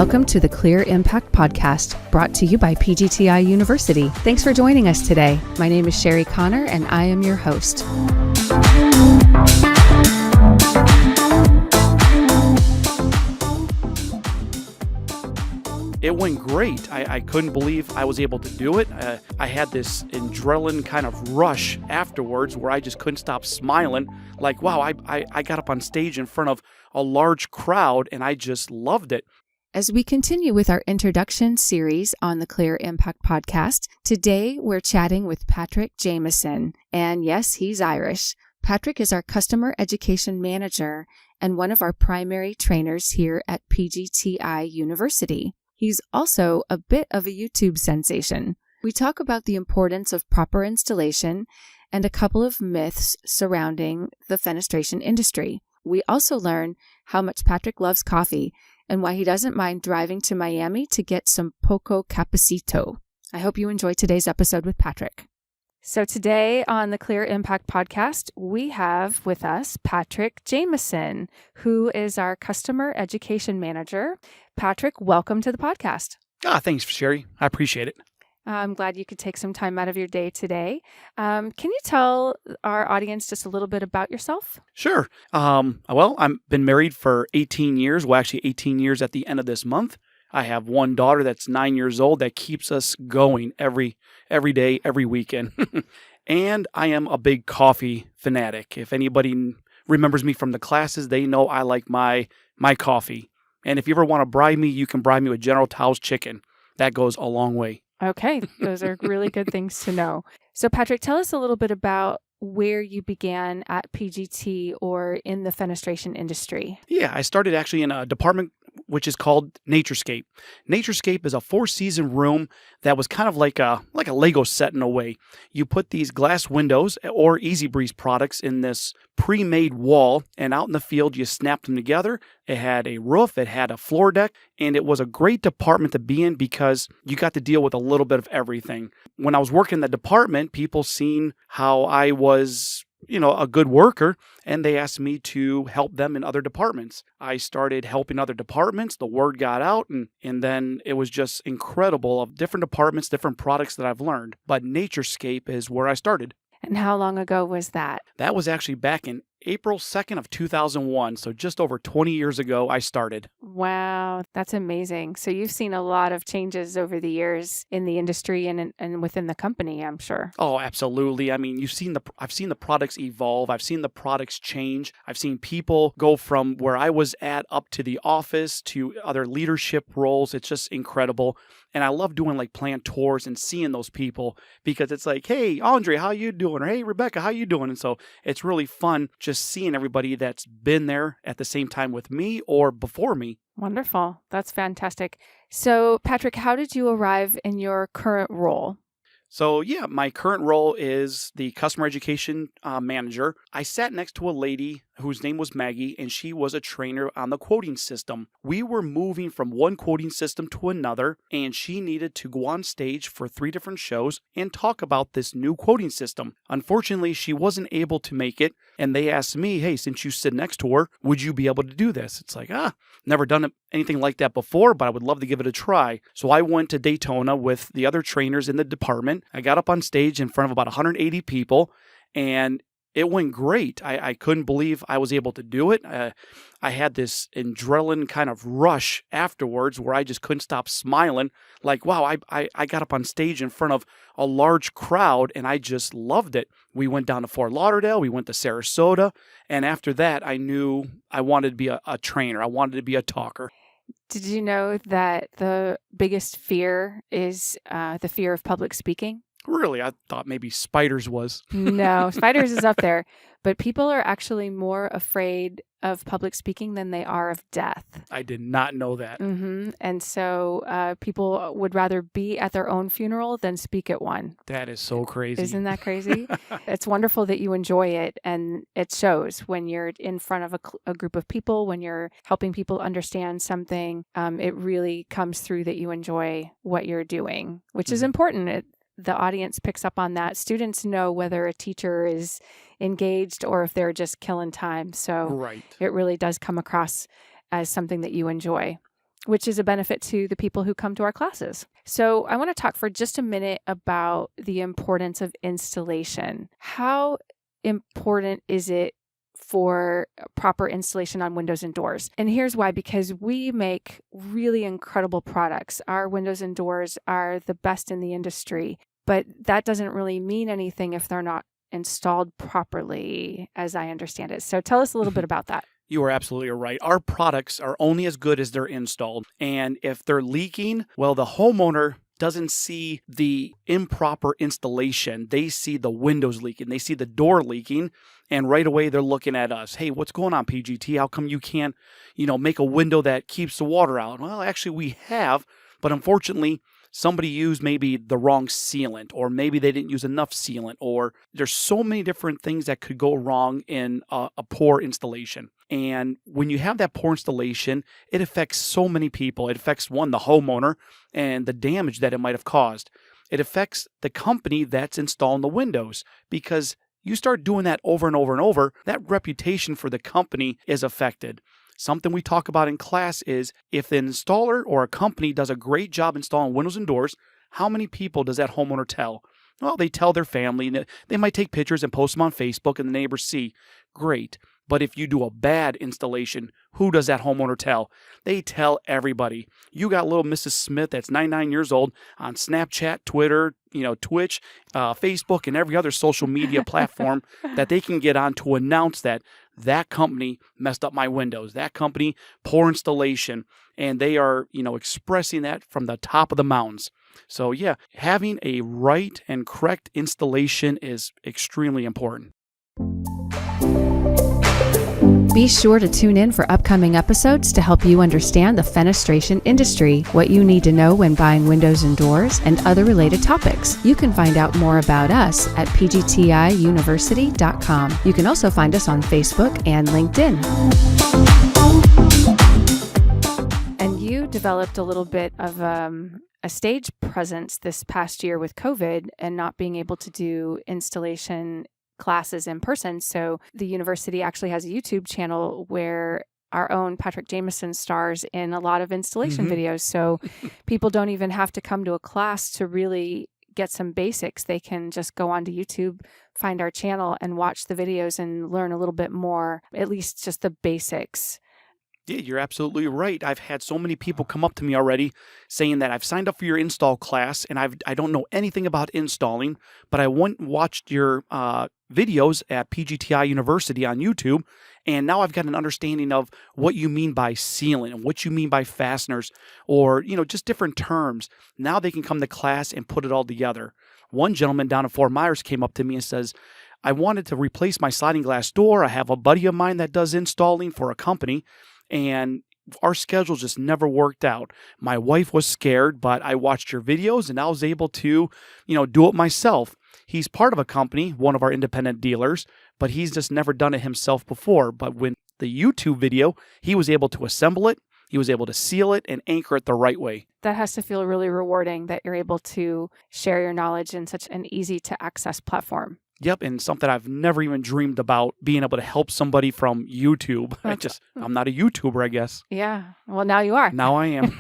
Welcome to the Clear Impact Podcast, brought to you by PGTI University. Thanks for joining us today. My name is Sherry Connor, and I am your host. It went great. I couldn't believe I was able to do it. I had this adrenaline kind of rush afterwards where I just couldn't stop smiling. Like, wow, I got up on stage in front of a large crowd and I just loved it. As we continue with our introduction series on the Clear Impact Podcast, today we're chatting with Patrick Jameson. And yes, he's Irish. Patrick is our Customer Education Manager and one of our primary trainers here at PGTI University. He's also a bit of a YouTube sensation. We talk about the importance of proper installation and a couple of myths surrounding the fenestration industry. We also learn how much Patrick loves coffee and why he doesn't mind driving to Miami to get some poco cappuccino. I hope you enjoy today's episode with Patrick. So today on the Clear Impact Podcast, we have with us Patrick Jameson, who is our Customer Education Manager. Patrick, welcome to the podcast. Thanks, Sherry. I appreciate it. I'm glad you could take some time out of your day today. Can you tell our audience just a little bit about yourself? Sure. Well, I've been married for 18 years. Well, actually 18 years at the end of this month. I have one daughter that's 9 years old that keeps us going every day, every weekend. And I am a big coffee fanatic. If anybody remembers me from the classes, they know I like my coffee. And if you ever want to bribe me, you can bribe me with General Tao's chicken. That goes a long way. Okay, those are really good things to know. So Patrick, tell us a little bit about where you began at PGT or in the fenestration industry. Yeah, I started actually in a department which is called Naturescape. Naturescape is a 4-season room that was kind of like a Lego set in a way. You put these glass windows or Easy Breeze products in this pre-made wall, and out in the field you snap them together. It had a roof, it had a floor deck, and it was a great department to be in because you got to deal with a little bit of everything. When I was working in the department, people seen how I was a good worker, and they asked me to help them in other departments. I started helping other departments. The word got out, and then it was just incredible of different departments, different products that I've learned. But Naturescape is where I started. And how long ago was that? That was actually back in April 2nd of 2001. So just over 20 years ago, I started. Wow, that's amazing. So you've seen a lot of changes over the years in the industry and within the company, I'm sure. Oh, absolutely. I mean, I've seen the products evolve. I've seen the products change. I've seen people go from where I was at up to the office to other leadership roles. It's just incredible. And I love doing like plant tours and seeing those people because it's like, hey, Andre, how you doing? Or hey, Rebecca, how you doing? And so it's really fun just seeing everybody that's been there at the same time with me or before me. Wonderful. That's fantastic. So, Patrick, how did you arrive in your current role? So yeah, my current role is the customer education manager. I sat next to a lady whose name was Maggie, and she was a trainer on the quoting system. We were moving from one quoting system to another, and she needed to go on stage for 3 different shows and talk about this new quoting system. Unfortunately, she wasn't able to make it, and they asked me, hey, since you sit next to her, would you be able to do this? It's like, never done anything like that before, but I would love to give it a try. So I went to Daytona with the other trainers in the department. I got up on stage in front of about 180 people, and it went great. I couldn't believe I was able to do it. I had this adrenaline kind of rush afterwards where I just couldn't stop smiling. Like, wow, I got up on stage in front of a large crowd and I just loved it. We went down to Fort Lauderdale. We went to Sarasota. And after that, I knew I wanted to be a trainer. I wanted to be a talker. Did you know that the biggest fear is the fear of public speaking? Really? I thought maybe spiders was. No, spiders is up there. But people are actually more afraid of public speaking than they are of death. I did not know that. Mm-hmm. And so people would rather be at their own funeral than speak at one. That is so crazy. Isn't that crazy? It's wonderful that you enjoy it. And it shows when you're in front of a group of people, when you're helping people understand something, it really comes through that you enjoy what you're doing, which is important. The audience picks up on that. Students know whether a teacher is engaged or if they're just killing time. So right. It really does come across as something that you enjoy. which is a benefit to the people who come to our classes. So I want to talk for just a minute about the importance of installation. How important is it for proper installation on windows and doors? And here's why, because we make really incredible products. Our windows and doors are the best in the industry, but that doesn't really mean anything if they're not installed properly, as I understand it. So tell us a little bit about that. You are absolutely right. Our products are only as good as they're installed. And if they're leaking, well, the homeowner doesn't see the improper installation. They see the windows leaking. They see the door leaking. And right away, they're looking at us. Hey, what's going on, PGT? How come you can't, make a window that keeps the water out? Well, actually, we have. But unfortunately, somebody used maybe the wrong sealant, or maybe they didn't use enough sealant, or there's so many different things that could go wrong in a poor installation. And when you have that poor installation, it affects so many people. It affects, one, the homeowner and the damage that it might have caused. It affects the company that's installing the windows, because you start doing that over and over and over, that reputation for the company is affected. Something we talk about in class is if the installer or a company does a great job installing windows and doors, how many people does that homeowner tell? Well, they tell their family, and they might take pictures and post them on Facebook, and the neighbors see. Great. But if you do a bad installation, who does that homeowner tell? They tell everybody. You got little Mrs. Smith that's 99 years old on Snapchat, Twitter, Twitch, Facebook, and every other social media platform that they can get on to announce that company messed up my windows. That company, poor installation. And they are, expressing that from the top of the mountains. So yeah, having a right and correct installation is extremely important. Be sure to tune in for upcoming episodes to help you understand the fenestration industry, what you need to know when buying windows and doors, and other related topics. You can find out more about us at PGTIUniversity.com. You can also find us on Facebook and LinkedIn. And you developed a little bit of a stage presence this past year with COVID and not being able to do installation classes in person. So the university actually has a YouTube channel where our own Patrick Jameson stars in a lot of installation videos. So people don't even have to come to a class to really get some basics. They can just go onto YouTube, find our channel, and watch the videos and learn a little bit more, at least just the basics. Yeah, you're absolutely right. I've had so many people come up to me already saying that I've signed up for your install class and I don't know anything about installing, but I went and watched your videos at PGTI University on YouTube, and now I've got an understanding of what you mean by sealant and what you mean by fasteners, or just different terms. Now they can come to class and put it all together. One gentleman down in Fort Myers came up to me and says, I wanted to replace my sliding glass door. I have a buddy of mine that does installing for a company, and our schedule just never worked out. My wife was scared, but I watched your videos and I was able to, do it myself. He's part of a company, one of our independent dealers, but he's just never done it himself before. But when the YouTube video, he was able to assemble it, he was able to seal it and anchor it the right way. That has to feel really rewarding that you're able to share your knowledge in such an easy to access platform. Yep, and something I've never even dreamed about, being able to help somebody from YouTube. I'm not a YouTuber, I guess. Yeah, well, now you are. Now I am.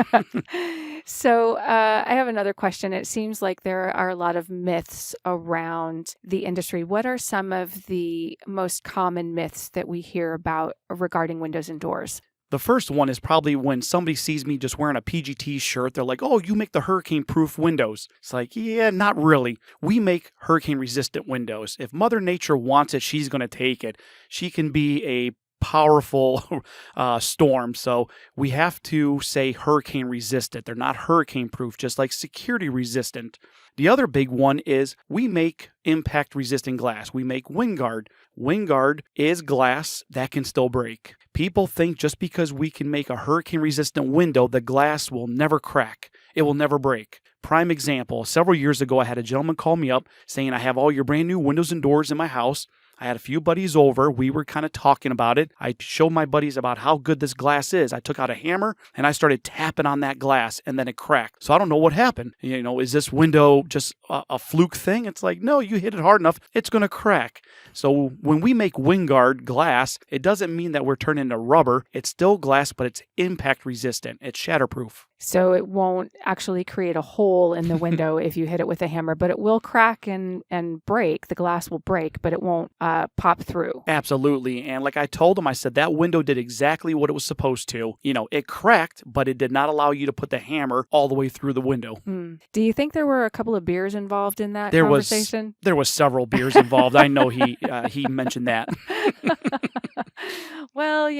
So I have another question. It seems like there are a lot of myths around the industry. What are some of the most common myths that we hear about regarding windows and doors? The first one is probably when somebody sees me just wearing a PGT shirt, they're like, oh, you make the hurricane-proof windows. It's like, yeah, not really. We make hurricane-resistant windows. If Mother Nature wants it, she's going to take it. She can be a powerful storm. So we have to say hurricane-resistant. They're not hurricane-proof, just like security-resistant. The other big one is we make impact-resistant glass. We make WindGuard. WindGuard is glass that can still break. People think just because we can make a hurricane-resistant window, the glass will never crack. It will never break. Prime example, several years ago, I had a gentleman call me up saying, I have all your brand new windows and doors in my house. I had a few buddies over. We were kind of talking about it. I showed my buddies about how good this glass is. I took out a hammer and I started tapping on that glass and then it cracked. So I don't know what happened. Is this window just a fluke thing? It's like, no, you hit it hard enough, it's going to crack. So when we make WinGuard glass, it doesn't mean that we're turning into rubber. It's still glass, but it's impact resistant. It's shatterproof. So it won't actually create a hole in the window if you hit it with a hammer, but it will crack and break. The glass will break, but it won't pop through. Absolutely. And like I told them, I said that window did exactly what it was supposed to. It cracked, but it did not allow you to put the hammer all the way through the window. Do you think there were a couple of beers involved in that There conversation? There was several beers involved. I know he mentioned that. Well,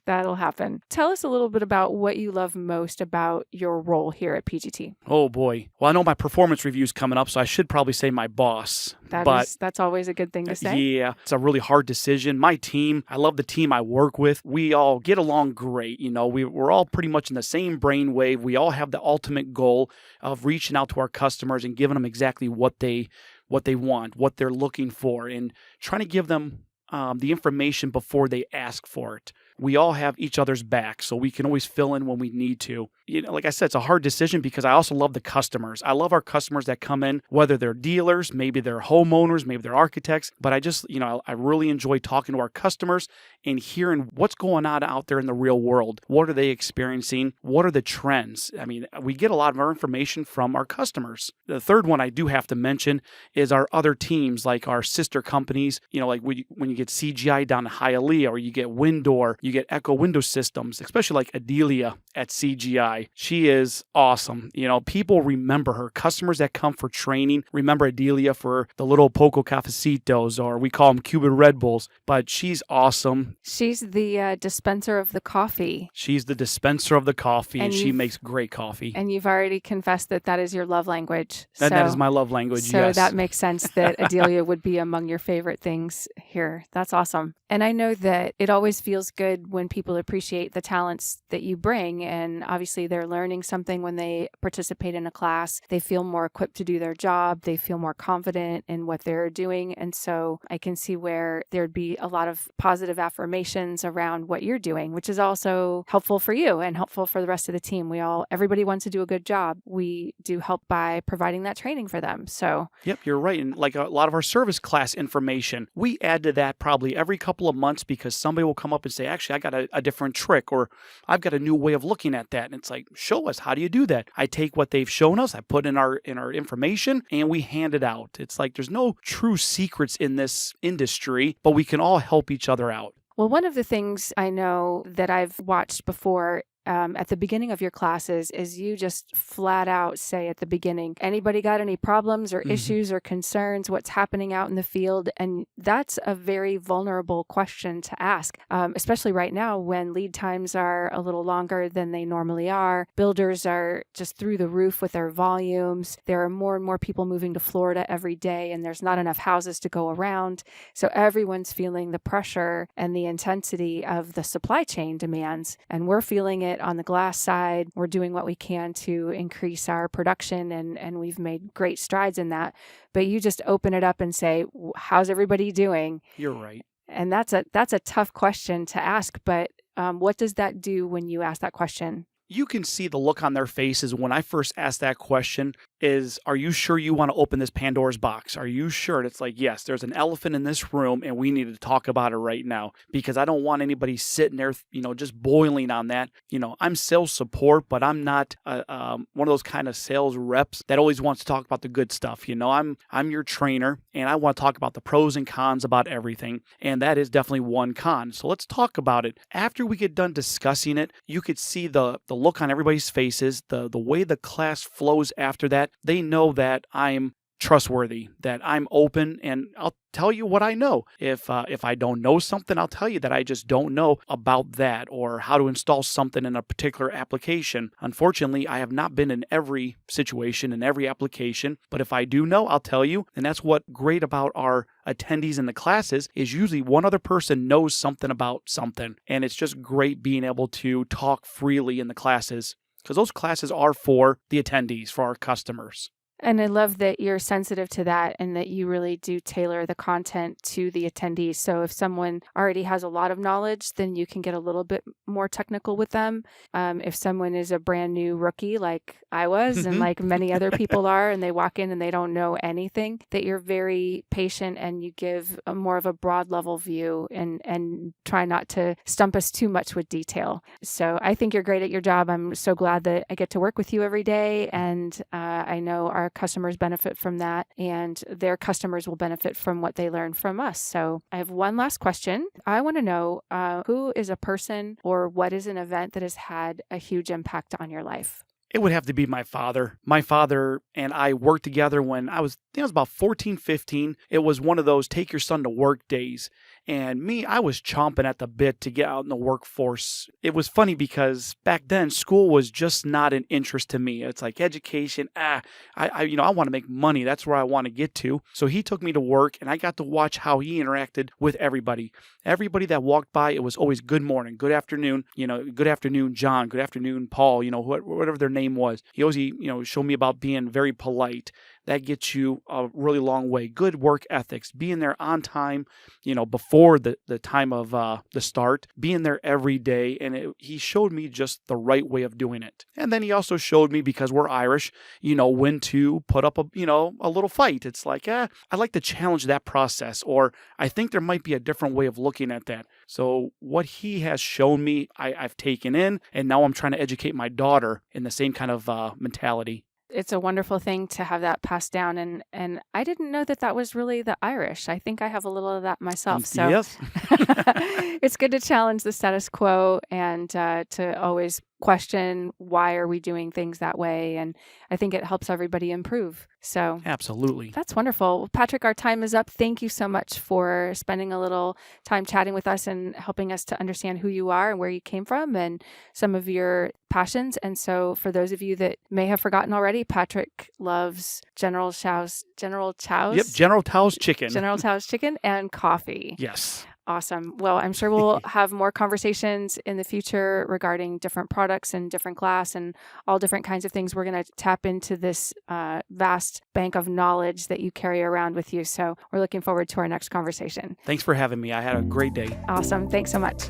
that'll happen. Tell us a little bit about what you love most about your role here at PGT. Oh, boy. Well, I know my performance review's coming up, so I should probably say my boss. That's always a good thing to say. Yeah, it's a really hard decision. My team, I love the team I work with. We all get along great. We're all pretty much in the same brainwave. We all have the ultimate goal of reaching out to our customers and giving them exactly what they want, what they're looking for, and trying to give them the information before they ask for it. We all have each other's back, so we can always fill in when we need to. Like I said, it's a hard decision because I also love the customers. I love our customers that come in, whether they're dealers, maybe they're homeowners, maybe they're architects. But I really enjoy talking to our customers and hearing what's going on out there in the real world. What are they experiencing? What are the trends? I mean, we get a lot of our information from our customers. The third one I do have to mention is our other teams, like our sister companies. Like when you get CGI down in Hialeah, or you get Windor, you get Echo Window Systems, especially like Adelia at CGI. She is awesome. People remember her. Customers that come for training remember Adelia for the little Poco Cafecitos, or we call them Cuban Red Bulls, but she's awesome. She's the dispenser of the coffee. She's the dispenser of the coffee, and she makes great coffee. And you've already confessed that is your love language. That is my love language, so yes. So that makes sense that Adelia would be among your favorite things here. That's awesome. And I know that it always feels good when people appreciate the talents that you bring. And obviously they're learning something when they participate in a class. They feel more equipped to do their job. They feel more confident in what they're doing. And so I can see where there'd be a lot of positive affirmations around what you're doing, which is also helpful for you and helpful for the rest of the team. Everybody wants to do a good job. We do help by providing that training for them. So yep, you're right. And like a lot of our service class information, we add to that probably every couple of months, because somebody will come up and say, actually, I got a different trick, or I've got a new way of looking at that. And it's like, show us, how do you do that? I take what they've shown us, I put in our information, and we hand it out. It's like there's no true secrets in this industry, but we can all help each other out. Well, one of the things I know that I've watched before at the beginning of your classes is you just flat out say at the beginning, anybody got any problems or issues or concerns, what's happening out in the field? And that's a very vulnerable question to ask, especially right now when lead times are a little longer than they normally are. Builders are just through the roof with their volumes. There are more and more people moving to Florida every day, and there's not enough houses to go around. So everyone's feeling the pressure and the intensity of the supply chain demands, and we're feeling it on the glass side. We're doing what we can to increase our production, and we've made great strides in that. But you just open it up and say, how's everybody doing? You're right. And that's a tough question to ask, but what does that do when you ask that question? You can see the look on their faces when I first asked that question is, are you sure you want to open this Pandora's box? Are you sure? And it's like, yes, there's an elephant in this room and we need to talk about it right now, because I don't want anybody sitting there, just boiling on that. I'm sales support, but I'm not one of those kind of sales reps that always wants to talk about the good stuff. I'm your trainer, and I want to talk about the pros and cons about everything. And that is definitely one con. So let's talk about it. After we get done discussing it, you could see the look on everybody's faces, the way the class flows after that. They know that I'm trustworthy, that I'm open, and I'll tell you what I know. If I don't know something, I'll tell you that I just don't know about that, or how to install something in a particular application. Unfortunately, I have not been in every situation, in every application, but if I do know, I'll tell you. And that's what great about our attendees in the classes is usually one other person knows something about something. And it's just great being able to talk freely in the classes, because those classes are for the attendees, for our customers. And I love that you're sensitive to that and that you really do tailor the content to the attendees. So if someone already has a lot of knowledge, then you can get a little bit more technical with them. If someone is a brand new rookie like I was and like many other people are, and they walk in and they don't know anything, that you're very patient and you give a more of a broad level view and try not to stump us too much with detail. So I think you're great at your job. I'm so glad that I get to work with you every day. And I know our customers benefit from that, and their customers will benefit from what they learn from us. So I have one last question. I want to know who is a person or what is an event that has had a huge impact on your life? It would have to be my father. My father and I worked together when I was about 14, 15. It was one of those take your son to work days. And me, I was chomping at the bit to get out in the workforce. It was funny because back then school was just not an interest to me. It's like education, I want to make money. That's where I want to get to. So he took me to work and I got to watch how he interacted with everybody. Everybody that walked by, it was always good morning, good afternoon, good afternoon, John, good afternoon, Paul, whatever their name was. He always, showed me about being very polite. That gets you a really long way. Good work ethics, being there on time, before the time of the start, being there every day. And he showed me just the right way of doing it. And then he also showed me, because we're Irish, when to put up a little fight. It's like, I like to challenge that process, or I think there might be a different way of looking at that. So what he has shown me, I've taken in, and now I'm trying to educate my daughter in the same kind of mentality. It's a wonderful thing to have that passed down. And I didn't know that was really the Irish. I think I have a little of that myself. So yes. It's good to challenge the status quo and to always question, why are we doing things that way? And I think it helps everybody improve. So absolutely. That's wonderful. Patrick, our time is up. Thank you so much for spending a little time chatting with us and helping us to understand who you are and where you came from and some of your passions. And so for those of you that may have forgotten already, Patrick loves General Tso's. Yep, General Tso's chicken. General Tso's chicken and coffee. Yes. Awesome. Well, I'm sure we'll have more conversations in the future regarding different products and different glass and all different kinds of things. We're going to tap into this vast bank of knowledge that you carry around with you. So we're looking forward to our next conversation. Thanks for having me. I had a great day. Awesome. Thanks so much.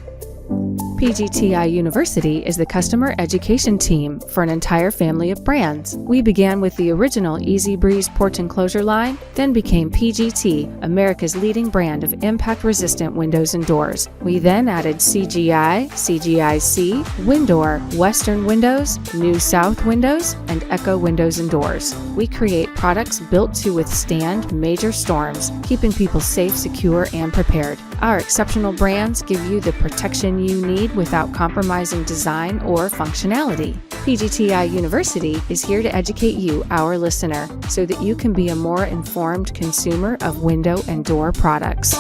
PGTI University is the customer education team for an entire family of brands. We began with the original Easy Breeze porch enclosure line, then became PGT, America's leading brand of impact-resistant windows and doors. We then added CGI, CGIC, Windor, Western Windows, New South Windows, and Echo Windows and Doors. We create products built to withstand major storms, keeping people safe, secure, and prepared. Our exceptional brands give you the protection you need without compromising design or functionality. PGTI University is here to educate you, our listener, so that you can be a more informed consumer of window and door products.